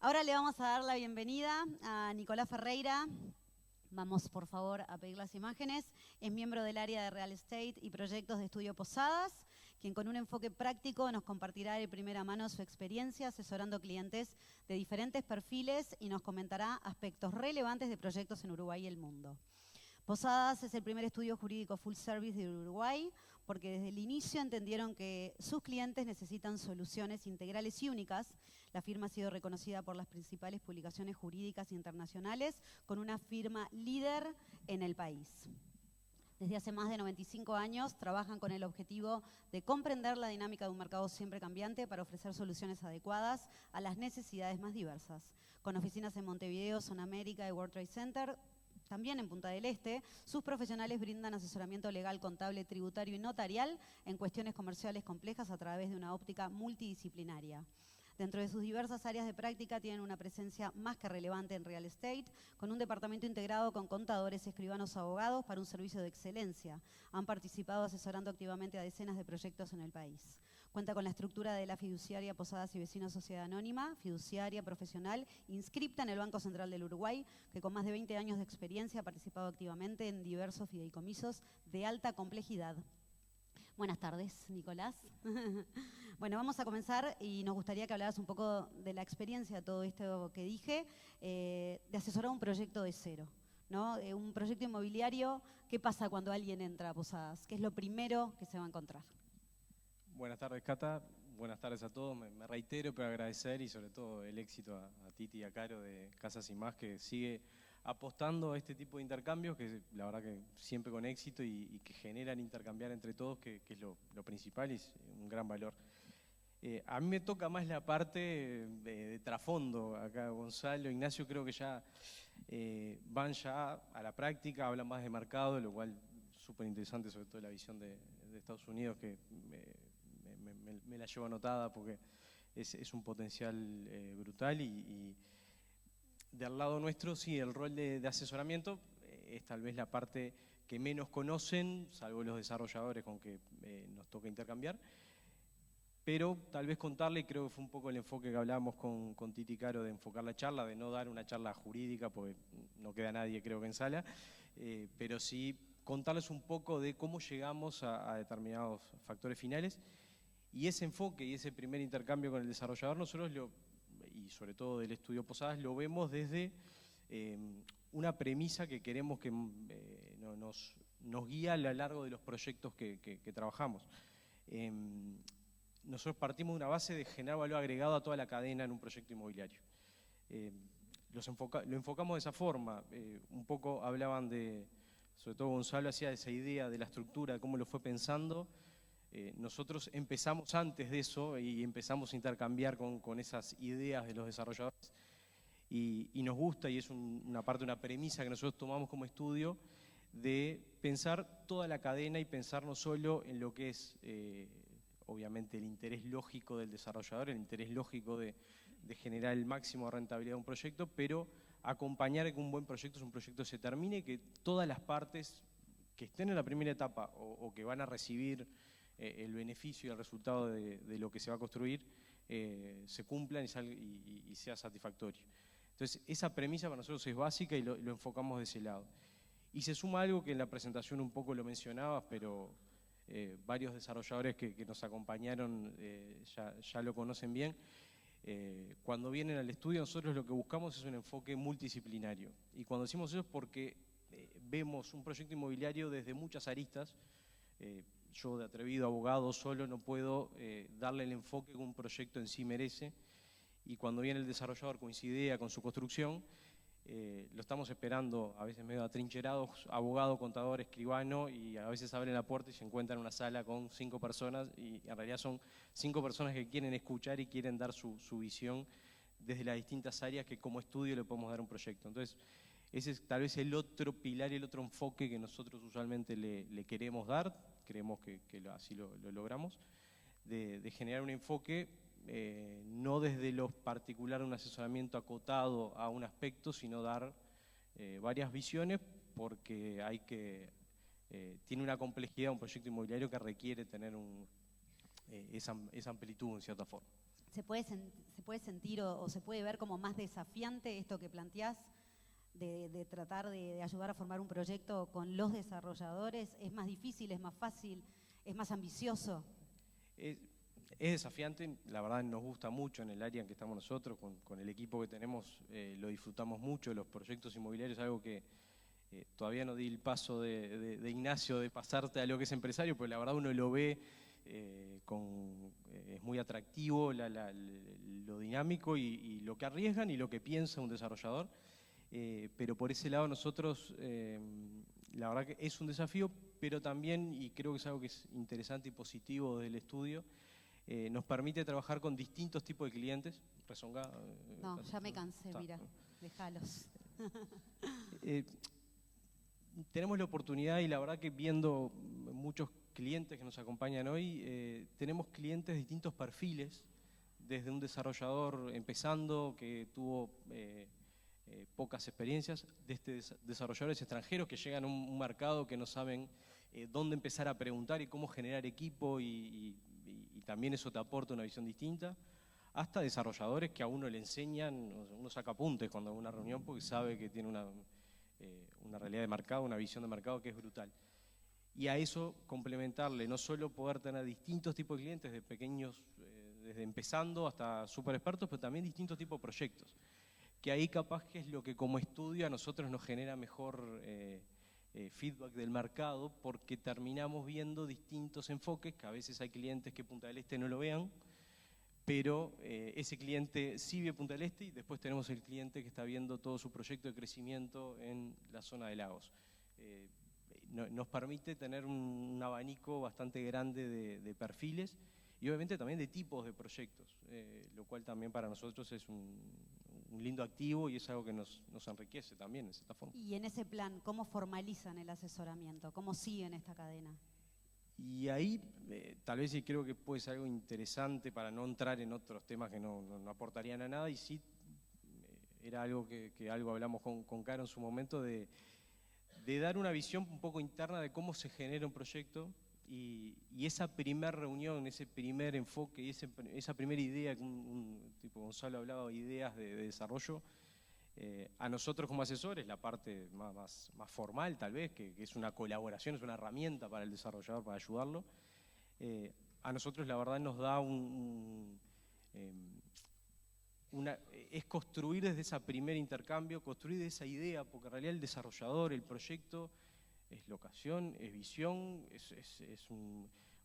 Ahora le vamos a dar la bienvenida a Nicolás Ferreira. Vamos, por favor, a pedir las imágenes. Es miembro del área de Real Estate y proyectos de Estudio Posadas, quien con un enfoque práctico nos compartirá de primera mano su experiencia asesorando clientes de diferentes perfiles y nos comentará aspectos relevantes de proyectos en Uruguay y el mundo. Posadas es el primer estudio jurídico full service de Uruguay porque desde el inicio entendieron que sus clientes necesitan soluciones integrales y únicas. La firma ha sido reconocida por las principales publicaciones jurídicas internacionales con una firma líder en el país. Desde hace más de 95 años trabajan con el objetivo de comprender la dinámica de un mercado siempre cambiante para ofrecer soluciones adecuadas a las necesidades más diversas. Con oficinas en Montevideo, Zona América y World Trade Center, también en Punta del Este, sus profesionales brindan asesoramiento legal, contable, tributario y notarial en cuestiones comerciales complejas a través de una óptica multidisciplinaria. Dentro de sus diversas áreas de práctica tienen una presencia más que relevante en real estate, con un departamento integrado con contadores, escribanos, abogados para un servicio de excelencia. Han participado asesorando activamente a decenas de proyectos en el país. Cuenta con la estructura de la fiduciaria Posadas y Vecinos Sociedad Anónima, fiduciaria profesional, inscripta en el Banco Central del Uruguay, que con más de 20 años de experiencia ha participado activamente en diversos fideicomisos de alta complejidad. Buenas tardes, Nicolás. Bueno, vamos a comenzar y nos gustaría que hablaras un poco de la experiencia de todo esto que dije, de asesorar un proyecto de cero, ¿no? Un proyecto inmobiliario, ¿qué pasa cuando alguien entra a Posadas? ¿Qué es lo primero que se va a encontrar? Buenas tardes, Cata. Buenas tardes a todos. Me reitero, pero agradecer y sobre todo el éxito a Titi y a Caro de Casas y Más, que sigue apostando a este tipo de intercambios, que la verdad que siempre con éxito y que generan intercambiar entre todos, que es lo principal y es un gran valor. A mí me toca más la parte de trasfondo. Acá Gonzalo, Ignacio creo que ya van ya a la práctica, hablan más de mercado, lo cual súper interesante, sobre todo la visión de Estados Unidos, que me la llevo anotada porque es un potencial brutal y del lado nuestro, sí, el rol de asesoramiento es tal vez la parte que menos conocen, salvo los desarrolladores con que nos toca intercambiar, pero tal vez contarle, creo que fue un poco el enfoque que hablábamos con Titi Caro de enfocar la charla, de no dar una charla jurídica, porque no queda nadie creo que en sala, pero sí contarles un poco de cómo llegamos a determinados factores finales. Y ese enfoque y ese primer intercambio con el desarrollador, nosotros y sobre todo del estudio Posadas, lo vemos desde una premisa que queremos que nos guía a lo largo de los proyectos que trabajamos. Nosotros partimos de una base de generar valor agregado a toda la cadena en un proyecto inmobiliario. Lo enfocamos de esa forma. Un poco hablaban sobre todo Gonzalo hacía esa idea de la estructura, de cómo lo fue pensando. Nosotros empezamos antes de eso y empezamos a intercambiar con esas ideas de los desarrolladores y nos gusta, y es una parte, una premisa que nosotros tomamos como estudio, de pensar toda la cadena y pensar no solo en lo que es obviamente el interés lógico del desarrollador, el interés lógico de generar el máximo de rentabilidad de un proyecto, pero acompañar que un buen proyecto es un proyecto que se termine y que todas las partes que estén en la primera etapa o que van a recibir el beneficio y el resultado de lo que se va a construir se cumplan y sea satisfactorio. Entonces, esa premisa para nosotros es básica y lo enfocamos de ese lado. Y se suma algo que en la presentación un poco lo mencionabas, pero varios desarrolladores que nos acompañaron ya lo conocen bien. Cuando vienen al estudio, nosotros lo que buscamos es un enfoque multidisciplinario. Y cuando decimos eso es porque vemos un proyecto inmobiliario desde muchas aristas. Yo, de atrevido abogado solo, no puedo darle el enfoque que un proyecto en sí merece, y cuando viene el desarrollador con su idea, con su construcción, lo estamos esperando, a veces medio atrincherados, abogado, contador, escribano, y a veces abren la puerta y se encuentran en una sala con 5 personas, y en realidad son 5 personas que quieren escuchar y quieren dar su visión desde las distintas áreas que como estudio le podemos dar a un proyecto. Entonces, ese es tal vez el otro pilar y el otro enfoque que nosotros usualmente le queremos dar, creemos que así lo logramos, de generar un enfoque no desde lo particular, un asesoramiento acotado a un aspecto, sino dar varias visiones, porque tiene una complejidad un proyecto inmobiliario que requiere tener esa amplitud en cierta forma. ¿Se puede sentir o se puede ver como más desafiante esto que planteás de tratar de ayudar a formar un proyecto con los desarrolladores? ¿Es más difícil, es más fácil, es más ambicioso? Es desafiante, la verdad nos gusta mucho en el área en que estamos nosotros, con el equipo que tenemos, lo disfrutamos mucho. Los proyectos inmobiliarios es algo que todavía no di el paso de Ignacio de pasarte a lo que es empresario, pero la verdad uno lo ve, es muy atractivo lo dinámico y lo que arriesgan y lo que piensa un desarrollador. Pero por ese lado nosotros, la verdad que es un desafío, pero también, y creo que es algo que es interesante y positivo del estudio, nos permite trabajar con distintos tipos de clientes. Rezonga, no, ya me cansé, mira, déjalos. Tenemos la oportunidad y la verdad que viendo muchos clientes que nos acompañan hoy, tenemos clientes de distintos perfiles, desde un desarrollador empezando que tuvo pocas experiencias, desde desarrolladores extranjeros que llegan a un mercado que no saben dónde empezar a preguntar y cómo generar equipo y también eso te aporta una visión distinta, hasta desarrolladores que a uno le enseñan, uno saca apuntes cuando hay una reunión porque sabe que tiene una realidad de mercado, una visión de mercado que es brutal. Y a eso complementarle, no solo poder tener distintos tipos de clientes, de pequeños, desde empezando hasta súper expertos, pero también distintos tipos de proyectos. Que ahí capaz que es lo que como estudio a nosotros nos genera mejor feedback del mercado, porque terminamos viendo distintos enfoques, que a veces hay clientes que Punta del Este no lo vean, pero ese cliente sí ve Punta del Este y después tenemos el cliente que está viendo todo su proyecto de crecimiento en la zona de Lagos. Nos permite tener un abanico bastante grande de perfiles y obviamente también de tipos de proyectos, lo cual también para nosotros es un lindo activo y es algo que nos enriquece también de cierta forma. Y en ese plan, ¿cómo formalizan el asesoramiento? ¿Cómo siguen esta cadena? Y ahí tal vez sí creo que puede ser algo interesante para no entrar en otros temas que no aportarían a nada, y sí era algo que algo hablamos con Caro en su momento de dar una visión un poco interna de cómo se genera un proyecto y esa primera reunión, ese primer enfoque y esa primera idea, tipo Gonzalo hablaba de ideas de desarrollo, a nosotros como asesores, la parte más formal tal vez, que es una colaboración, es una herramienta para el desarrollador, para ayudarlo, a nosotros la verdad nos da es construir desde ese primer intercambio, construir de esa idea, porque en realidad el desarrollador, el proyecto, es locación, es visión, es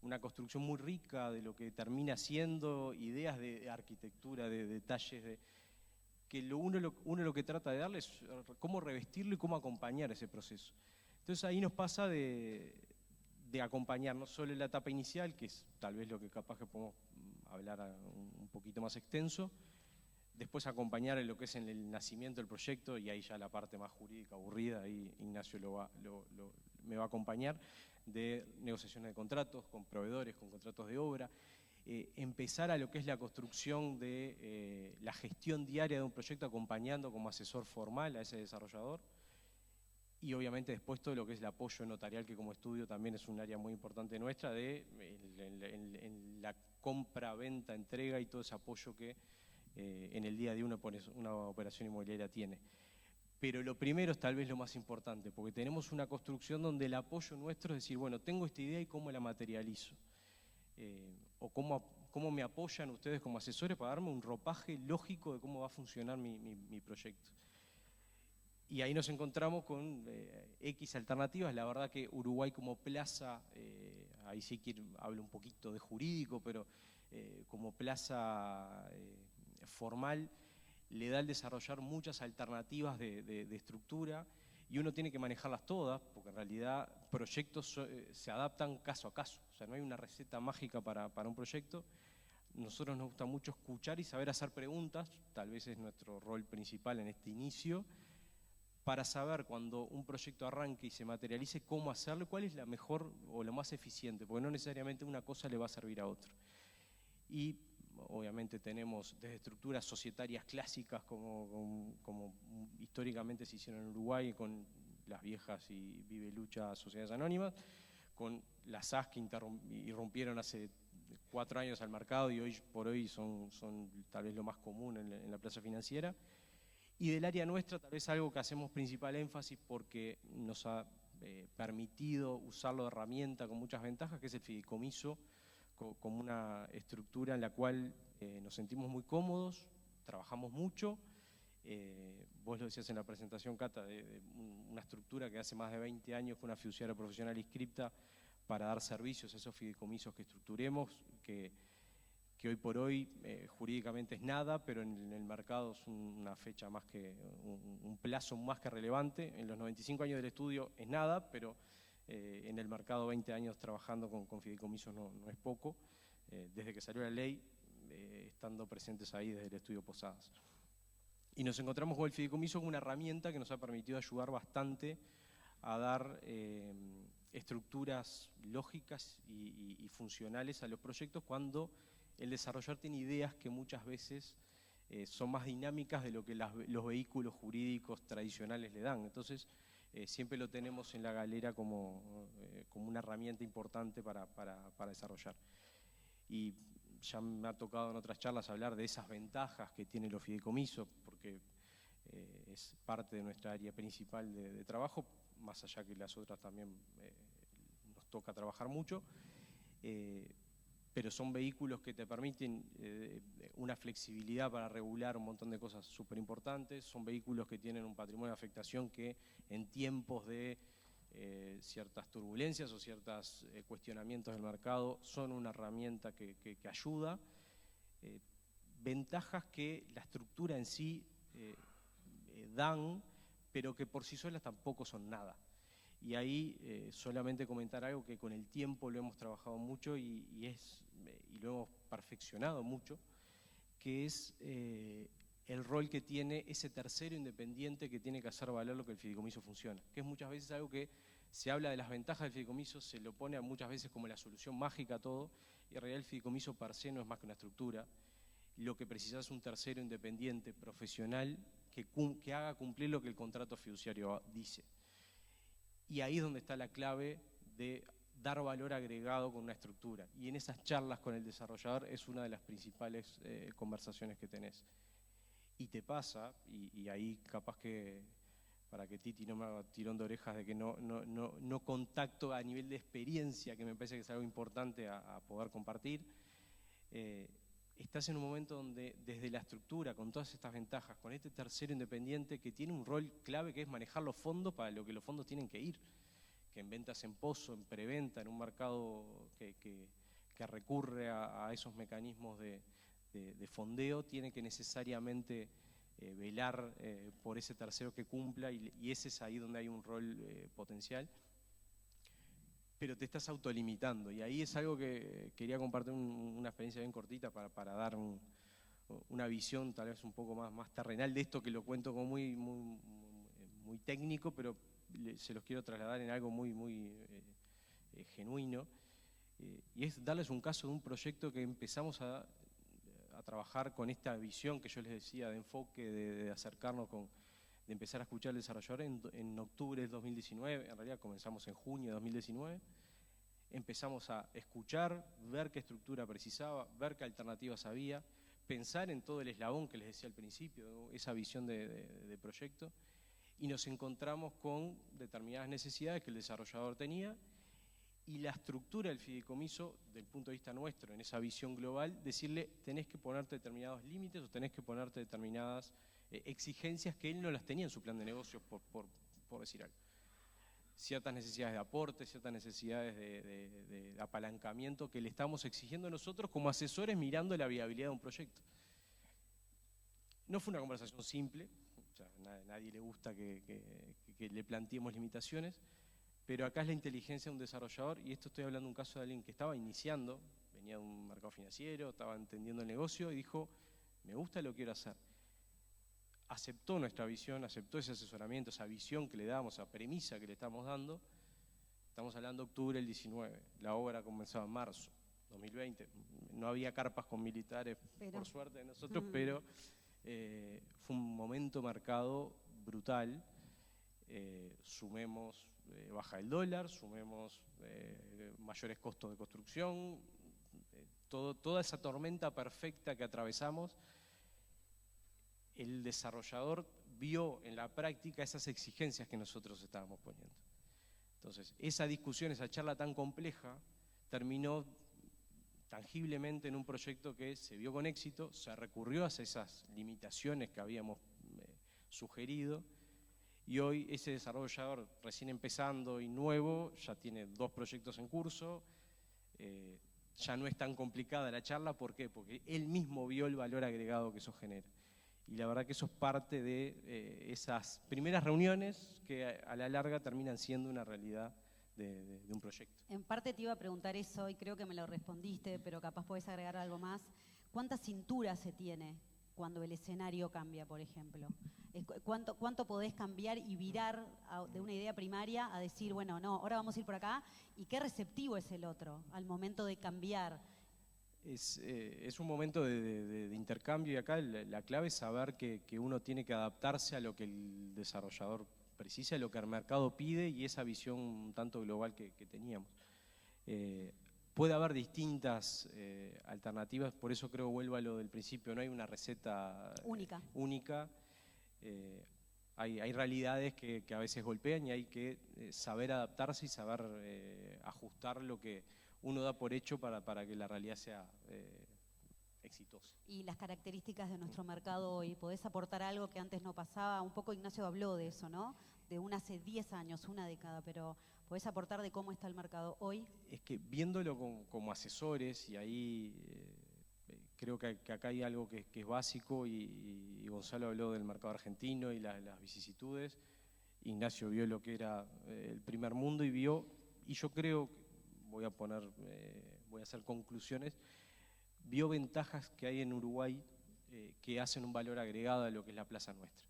una construcción muy rica de lo que termina siendo, ideas de arquitectura, de detalles, que uno lo que trata de darle es cómo revestirlo y cómo acompañar ese proceso. Entonces ahí nos pasa de acompañar no solo en la etapa inicial, que es tal vez lo que capaz que podemos hablar un poquito más extenso, después acompañar en lo que es en el nacimiento del proyecto, y ahí ya la parte más jurídica aburrida, ahí Ignacio me va a acompañar, de negociaciones de contratos con proveedores, con contratos de obra, empezar a lo que es la construcción de la gestión diaria de un proyecto, acompañando como asesor formal a ese desarrollador, y obviamente después todo lo que es el apoyo notarial, que como estudio también es un área muy importante nuestra, en la compra, venta, entrega y todo ese apoyo que en el día a día una operación inmobiliaria tiene. Pero lo primero es tal vez lo más importante, porque tenemos una construcción donde el apoyo nuestro es decir, bueno, tengo esta idea y cómo la materializo. O cómo me apoyan ustedes como asesores para darme un ropaje lógico de cómo va a funcionar mi proyecto. Y ahí nos encontramos con X alternativas. La verdad que Uruguay como plaza, ahí sí hablo un poquito de jurídico, pero como plaza formal, le da al desarrollar muchas alternativas de estructura, y uno tiene que manejarlas todas, porque en realidad proyectos se adaptan caso a caso. O sea, no hay una receta mágica para un proyecto. Nosotros nos gusta mucho escuchar y saber hacer preguntas, tal vez es nuestro rol principal en este inicio, para saber cuando un proyecto arranque y se materialice cómo hacerlo, cuál es la mejor o lo más eficiente, porque no necesariamente una cosa le va a servir a otra. Y obviamente tenemos desde estructuras societarias clásicas como históricamente se hicieron en Uruguay con las viejas y Vive Lucha sociedades anónimas, con las SAS que irrumpieron hace 4 años al mercado y hoy por hoy son tal vez lo más común en la plaza financiera. Y del área nuestra, tal vez algo que hacemos principal énfasis porque nos ha permitido usarlo de herramienta con muchas ventajas, que es el fideicomiso, como una estructura en la cual nos sentimos muy cómodos, trabajamos mucho. Vos lo decías en la presentación, Cata, de una estructura que hace más de 20 años fue una fiduciaria profesional inscripta para dar servicios a esos fideicomisos que estructuremos, que hoy por hoy jurídicamente es nada, pero en el mercado es una fecha más que, un plazo más que relevante. En los 95 años del estudio es nada, pero en el mercado 20 años trabajando con fideicomisos no es poco, desde que salió la ley, estando presentes ahí desde el estudio Posadas. Y nos encontramos con el fideicomiso como una herramienta que nos ha permitido ayudar bastante a dar estructuras lógicas y funcionales a los proyectos cuando el desarrollador tiene ideas que muchas veces son más dinámicas de lo que los vehículos jurídicos tradicionales le dan. Entonces, siempre lo tenemos en la galera como una herramienta importante para desarrollar. Y ya me ha tocado en otras charlas hablar de esas ventajas que tienen los fideicomisos, porque es parte de nuestra área principal de trabajo, más allá que las otras también nos toca trabajar mucho. Pero son vehículos que te permiten una flexibilidad para regular un montón de cosas súper importantes, son vehículos que tienen un patrimonio de afectación que en tiempos de ciertas turbulencias o ciertos cuestionamientos del mercado son una herramienta que ayuda, ventajas que la estructura en sí dan, pero que por sí solas tampoco son nada. Y ahí solamente comentar algo que con el tiempo lo hemos trabajado mucho y lo hemos perfeccionado mucho, que es el rol que tiene ese tercero independiente que tiene que hacer valer lo que el fideicomiso funciona, que es muchas veces algo que se habla de las ventajas del fideicomiso, se lo pone muchas veces como la solución mágica a todo, y en realidad el fideicomiso per se no es más que una estructura. Lo que precisa es un tercero independiente, profesional, que haga cumplir lo que el contrato fiduciario dice. Y ahí es donde está la clave de dar valor agregado con una estructura. Y en esas charlas con el desarrollador es una de las principales conversaciones que tenés. Y te pasa, y ahí capaz que, para que Titi no me haga tirón de orejas de que no contacto a nivel de experiencia, que me parece que es algo importante a poder compartir, estás en un momento donde desde la estructura, con todas estas ventajas, con este tercero independiente que tiene un rol clave que es manejar los fondos para lo que los fondos tienen que ir, que en ventas en pozo, en preventa, en un mercado que recurre a esos mecanismos de fondeo, tiene que necesariamente velar por ese tercero que cumpla y ese es ahí donde hay un rol potencial. Pero te estás autolimitando y ahí es algo que quería compartir una experiencia bien cortita para dar una visión tal vez un poco más terrenal de esto, que lo cuento como muy técnico, pero se los quiero trasladar en algo muy genuino, y es darles un caso de un proyecto que empezamos a trabajar con esta visión que yo les decía de enfoque, de acercarnos de empezar a escuchar al desarrollador en octubre del 2019, en realidad comenzamos en junio de 2019, empezamos a escuchar, ver qué estructura precisaba, ver qué alternativas había, pensar en todo el eslabón que les decía al principio, esa visión de proyecto, y nos encontramos con determinadas necesidades que el desarrollador tenía, y la estructura del fideicomiso, del punto de vista nuestro, en esa visión global, decirle, tenés que ponerte determinados límites o tenés que ponerte determinadas exigencias que él no las tenía en su plan de negocios, por decir algo. Ciertas necesidades de aporte, ciertas necesidades de apalancamiento que le estamos exigiendo nosotros como asesores mirando la viabilidad de un proyecto. No fue una conversación simple, o sea, a nadie le gusta que le planteemos limitaciones, pero acá es la inteligencia de un desarrollador, y esto estoy hablando de un caso de alguien que estaba iniciando, venía de un mercado financiero, estaba entendiendo el negocio y dijo, me gusta lo que quiero hacer. Aceptó nuestra visión, aceptó ese asesoramiento, esa visión que le damos, esa premisa que le estamos dando. Estamos hablando de octubre del 19, la obra comenzaba en marzo 2020. No había carpas con militares, por suerte de nosotros, pero fue un momento marcado brutal. Sumemos baja del dólar, sumemos mayores costos de construcción, toda esa tormenta perfecta que atravesamos, el desarrollador vio en la práctica esas exigencias que nosotros estábamos poniendo. Entonces, esa discusión, esa charla tan compleja, terminó tangiblemente en un proyecto que se vio con éxito, se recurrió a esas limitaciones que habíamos sugerido, y hoy ese desarrollador recién empezando y nuevo ya tiene 2 proyectos en curso. Ya no es tan complicada la charla. ¿Por qué? Porque él mismo vio el valor agregado que eso genera. Y la verdad que eso es parte de esas primeras reuniones que a la larga terminan siendo una realidad de un proyecto. En parte te iba a preguntar eso y creo que me lo respondiste, pero capaz podés agregar algo más. ¿Cuánta cintura se tiene cuando el escenario cambia, por ejemplo? ¿Cuánto podés cambiar y virar de una idea primaria a decir, bueno, no, ahora vamos a ir por acá? ¿Y qué receptivo es el otro al momento de cambiar? Es un momento de intercambio, y acá la clave es saber que uno tiene que adaptarse a lo que el desarrollador precisa, a lo que el mercado pide, y esa visión un tanto global que teníamos. Puede haber distintas alternativas, por eso creo, vuelvo a lo del principio, no hay una receta única. Hay realidades que a veces golpean, y hay que saber adaptarse y saber ajustar lo que uno da por hecho para que la realidad sea exitosa. Y las características de nuestro mercado hoy, ¿podés aportar algo que antes no pasaba? Un poco Ignacio habló de eso, ¿no? De hace 10 años, una década, pero ¿podés aportar de cómo está el mercado hoy? Es que viéndolo como asesores, y ahí creo que acá hay algo que es básico, y Gonzalo habló del mercado argentino y las vicisitudes. Ignacio vio lo que era el primer mundo y yo creo, voy a hacer conclusiones, vio ventajas que hay en Uruguay que hacen un valor agregado a lo que es la plaza nuestra.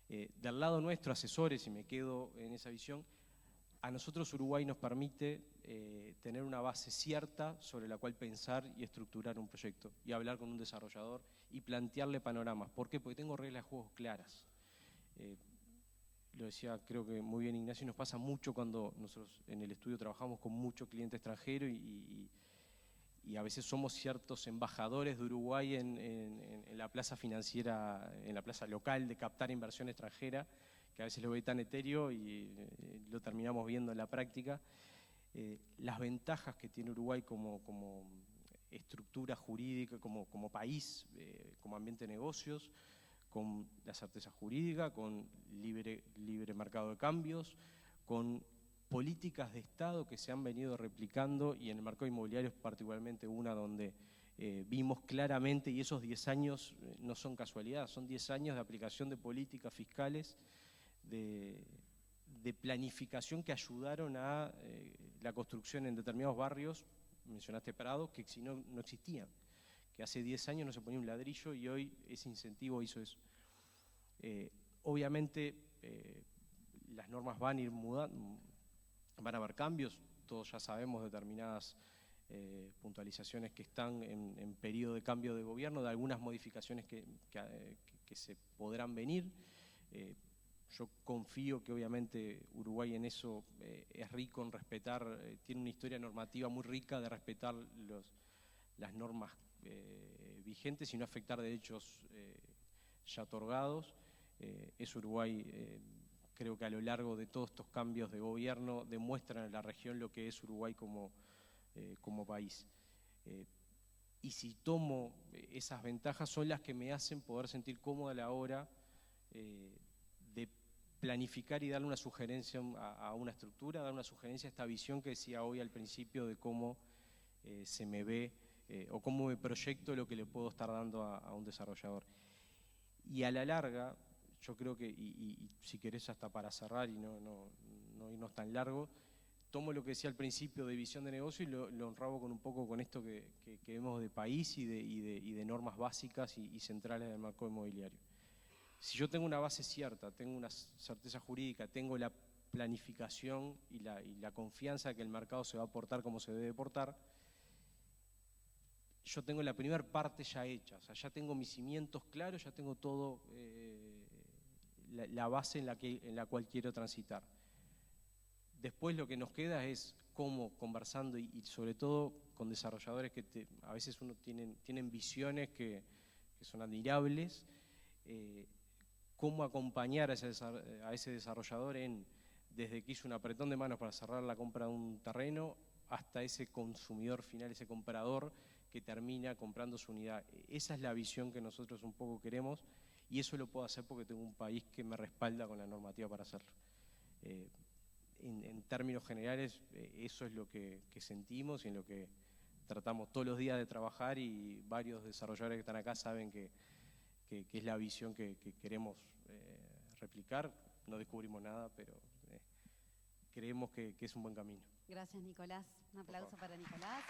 Del lado nuestro, asesores, y me quedo en esa visión, a nosotros Uruguay nos permite tener una base cierta sobre la cual pensar y estructurar un proyecto, y hablar con un desarrollador y plantearle panoramas. ¿Por qué? Porque tengo reglas de juego claras. Lo decía, creo que muy bien Ignacio, nos pasa mucho cuando nosotros en el estudio trabajamos con mucho cliente extranjero, y a veces somos ciertos embajadores de Uruguay en la plaza financiera, en la plaza local, de captar inversión extranjera, que a veces lo ve tan etéreo y lo terminamos viendo en la práctica. Las ventajas que tiene Uruguay como estructura jurídica, como país, como ambiente de negocios, con la certeza jurídica, con libre mercado de cambios, con políticas de Estado que se han venido replicando, y en el mercado inmobiliario es particularmente una donde vimos claramente, y esos 10 años no son casualidad, son 10 años de aplicación de políticas fiscales, de planificación, que ayudaron a la construcción en determinados barrios, mencionaste Prado, que si no existían, que hace 10 años no se ponía un ladrillo, y hoy ese incentivo hizo eso. Obviamente las normas van a ir mudando, van a haber cambios, todos ya sabemos determinadas puntualizaciones que están en periodo de cambio de gobierno, de algunas modificaciones que se podrán venir. Yo confío que obviamente Uruguay en eso es rico en respetar, tiene una historia normativa muy rica de respetar las normas vigentes y no afectar derechos ya otorgados. Es Uruguay, creo que a lo largo de todos estos cambios de gobierno demuestran en la región lo que es Uruguay como país. Y si tomo esas ventajas, son las que me hacen poder sentir cómodo a la hora de planificar y darle una sugerencia a una estructura, dar una sugerencia a esta visión que decía hoy al principio de cómo se me ve o cómo me proyecto lo que le puedo estar dando a un desarrollador. Y a la larga, yo creo que, y si querés hasta para cerrar y no irnos tan largo, tomo lo que decía al principio de visión de negocio y lo enrabo con un poco con esto que vemos de país y de normas básicas y centrales del mercado inmobiliario. Si yo tengo una base cierta, tengo una certeza jurídica, tengo la planificación y la confianza de que el mercado se va a portar como se debe portar, yo tengo la primera parte ya hecha, o sea, ya tengo mis cimientos claros, ya tengo todo, la base en la cual quiero transitar. Después lo que nos queda es cómo conversando y sobre todo con desarrolladores que a veces tienen visiones que son admirables, cómo acompañar a ese desarrollador desde que hizo un apretón de manos para cerrar la compra de un terreno hasta ese consumidor final, ese comprador que termina comprando su unidad. Esa es la visión que nosotros un poco queremos y eso lo puedo hacer porque tengo un país que me respalda con la normativa para hacerlo. En términos generales, eso es lo que sentimos y en lo que tratamos todos los días de trabajar, y varios desarrolladores que están acá saben que es la visión que queremos replicar. No descubrimos nada, pero creemos que es un buen camino. Gracias, Nicolás. Un aplauso para Nicolás.